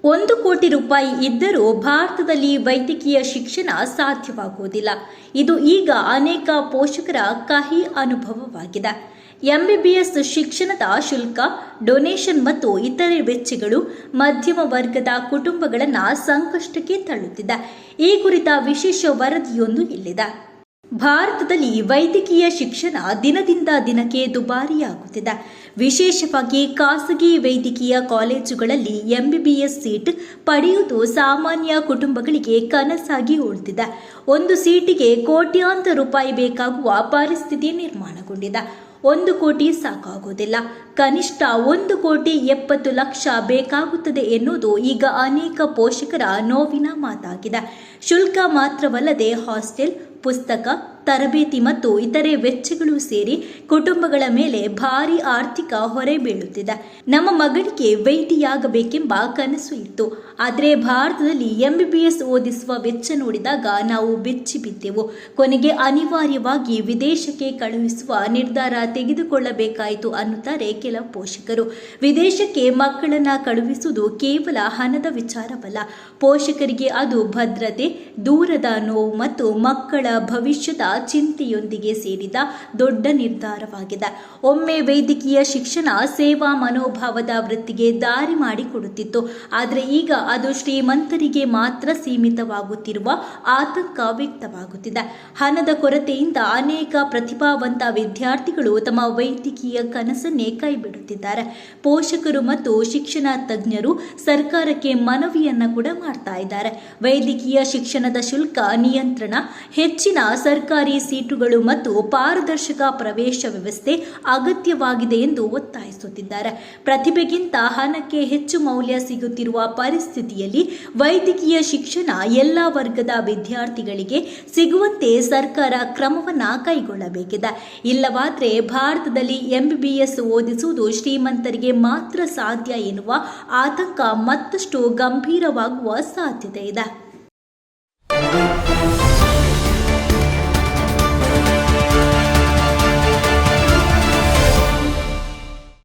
1 ಕೋಟಿ ರೂಪಾಯಿ ಇದ್ದರೂ ಭಾರತದಲ್ಲಿ ವೈದ್ಯಕೀಯ ಶಿಕ್ಷಣ ಸಾಧ್ಯವಾಗುವುದಿಲ್ಲ. ಇದು ಈಗ ಅನೇಕ ಪೋಷಕರ ಕಹಿ ಅನುಭವವಾಗಿದೆ. ಎಂಬಿಬಿಎಸ್ ಶಿಕ್ಷಣದ ಶುಲ್ಕ, ಡೊನೇಷನ್ ಮತ್ತು ಇತರೆ ವೆಚ್ಚಗಳು ಮಧ್ಯಮ ವರ್ಗದ ಕುಟುಂಬಗಳನ್ನು ಸಂಕಷ್ಟಕ್ಕೆ ತಳ್ಳುತ್ತಿದೆ. ಈ ಕುರಿತ ವಿಶೇಷ ವರದಿಯೊಂದು ಇಲ್ಲಿದೆ. ಭಾರತದಲ್ಲಿ ವೈದ್ಯಕೀಯ ಶಿಕ್ಷಣ ದಿನದಿಂದ ದಿನಕ್ಕೆ ದುಬಾರಿಯಾಗುತ್ತಿದೆ. ವಿಶೇಷವಾಗಿ ಖಾಸಗಿ ವೈದ್ಯಕೀಯ ಕಾಲೇಜುಗಳಲ್ಲಿ ಎಂಬಿಬಿಎಸ್ ಸೀಟ್ ಪಡೆಯುವುದು ಸಾಮಾನ್ಯ ಕುಟುಂಬಗಳಿಗೆ ಕನಸಾಗಿ ಉಳಿದಿದೆ. ಒಂದು ಸೀಟಿಗೆ ಕೋಟ್ಯಾಂತರ ರೂಪಾಯಿ ಬೇಕಾಗುವ ಪರಿಸ್ಥಿತಿ ನಿರ್ಮಾಣಗೊಂಡಿದೆ. 1 ಕೋಟಿ ಸಾಕಾಗುವುದಿಲ್ಲ. ಕನಿಷ್ಠ 1,70,00,000 ಬೇಕಾಗುತ್ತದೆ ಎನ್ನುವುದು ಈಗ ಅನೇಕ ಪೋಷಕರ ನೋವಿನ ಮಾತಾಗಿದೆ. ಶುಲ್ಕ ಮಾತ್ರವಲ್ಲದೆ ಹಾಸ್ಟೆಲ್, ಪುಸ್ತಕ, ತರಬೇತಿ ಮತ್ತು ಇತರೆ ವೆಚ್ಚಗಳು ಸೇರಿ ಕುಟುಂಬಗಳ ಮೇಲೆ ಭಾರಿ ಆರ್ಥಿಕ ಹೊರೆ ಬೀಳುತ್ತಿದೆ. ನಮ್ಮ ಮಗಳಿಗೆ ವೈದ್ಯೆಯಾಗಬೇಕೆಂಬ ಕನಸು ಇತ್ತು. ಆದರೆ ಭಾರತದಲ್ಲಿ ಎಂಬಿಬಿಎಸ್ ಓದಿಸುವ ವೆಚ್ಚ ನೋಡಿದಾಗ ನಾವು ಬೆಚ್ಚಿ ಬಿದ್ದೆವು. ಕೊನೆಗೆ ಅನಿವಾರ್ಯವಾಗಿ ವಿದೇಶಕ್ಕೆ ಕಳುಹಿಸುವ ನಿರ್ಧಾರ ತೆಗೆದುಕೊಳ್ಳಬೇಕಾಯಿತು ಅನ್ನುತ್ತಾರೆ ಕೆಲ ಪೋಷಕರು. ವಿದೇಶಕ್ಕೆ ಮಕ್ಕಳನ್ನ ಕಳುಹಿಸುವುದು ಕೇವಲ ಹಣದ ವಿಚಾರವಲ್ಲ. ಪೋಷಕರಿಗೆ ಅದು ಭದ್ರತೆ, ದೂರದ ನೋವು ಮತ್ತು ಮಕ್ಕಳ ಭವಿಷ್ಯದ ಚಿಂತೆಯೊಂದಿಗೆ ಸೇರಿದ ದೊಡ್ಡ ನಿರ್ಧಾರವಾಗಿದೆ. ಒಮ್ಮೆ ವೈದ್ಯಕೀಯ ಶಿಕ್ಷಣ ಸೇವಾ ಮನೋಭಾವದ ವೃತ್ತಿಗೆ ದಾರಿ ಮಾಡಿಕೊಡುತ್ತಿತ್ತು. ಆದರೆ ಈಗ ಅದು ಶ್ರೀಮಂತರಿಗೆ ಮಾತ್ರ ಸೀಮಿತವಾಗುತ್ತಿರುವ ಆತಂಕ ವ್ಯಕ್ತವಾಗುತ್ತಿದೆ. ಹಣದ ಕೊರತೆಯಿಂದ ಅನೇಕ ಪ್ರತಿಭಾವಂತ ವಿದ್ಯಾರ್ಥಿಗಳು ತಮ್ಮ ವೈದ್ಯಕೀಯ ಕನಸನ್ನೇ ಕೈಬಿಡುತ್ತಿದ್ದಾರೆ. ಪೋಷಕರು ಮತ್ತು ಶಿಕ್ಷಣ ತಜ್ಞರು ಸರ್ಕಾರಕ್ಕೆ ಮನವಿಯನ್ನ ಕೂಡ ಮಾಡ್ತಾ ಇದ್ದಾರೆ. ವೈದ್ಯಕೀಯ ಶಿಕ್ಷಣದ ಶುಲ್ಕ ನಿಯಂತ್ರಣ, ಹೆಚ್ಚಿನ ಸರ್ಕಾರಿ ಸೀಟುಗಳು ಮತ್ತು ಪಾರದರ್ಶಕ ಪ್ರವೇಶ ವ್ಯವಸ್ಥೆ ಅಗತ್ಯವಾಗಿದೆ ಎಂದು ಒತ್ತಾಯಿಸುತ್ತಿದ್ದಾರೆ. ಪ್ರತಿಭೆಗಿಂತ ಹಣಕ್ಕೆ ಹೆಚ್ಚು ಮೌಲ್ಯ ಸಿಗುತ್ತಿರುವ ಪರಿಸ್ಥಿತಿಯಲ್ಲಿ ವೈದ್ಯಕೀಯ ಶಿಕ್ಷಣ ಎಲ್ಲ ವರ್ಗದ ವಿದ್ಯಾರ್ಥಿಗಳಿಗೆ ಸಿಗುವಂತೆ ಸರ್ಕಾರ ಕ್ರಮವನ್ನ ಕೈಗೊಳ್ಳಬೇಕಿದೆ. ಇಲ್ಲವಾದರೆ ಭಾರತದಲ್ಲಿ ಎಂಬಿಬಿಎಸ್ ಓದಿಸುವುದು ಶ್ರೀಮಂತರಿಗೆ ಮಾತ್ರ ಸಾಧ್ಯ ಎನ್ನುವ ಆತಂಕ ಮತ್ತಷ್ಟು ಗಂಭೀರವಾಗುವ ಸಾಧ್ಯತೆ ಇದೆ.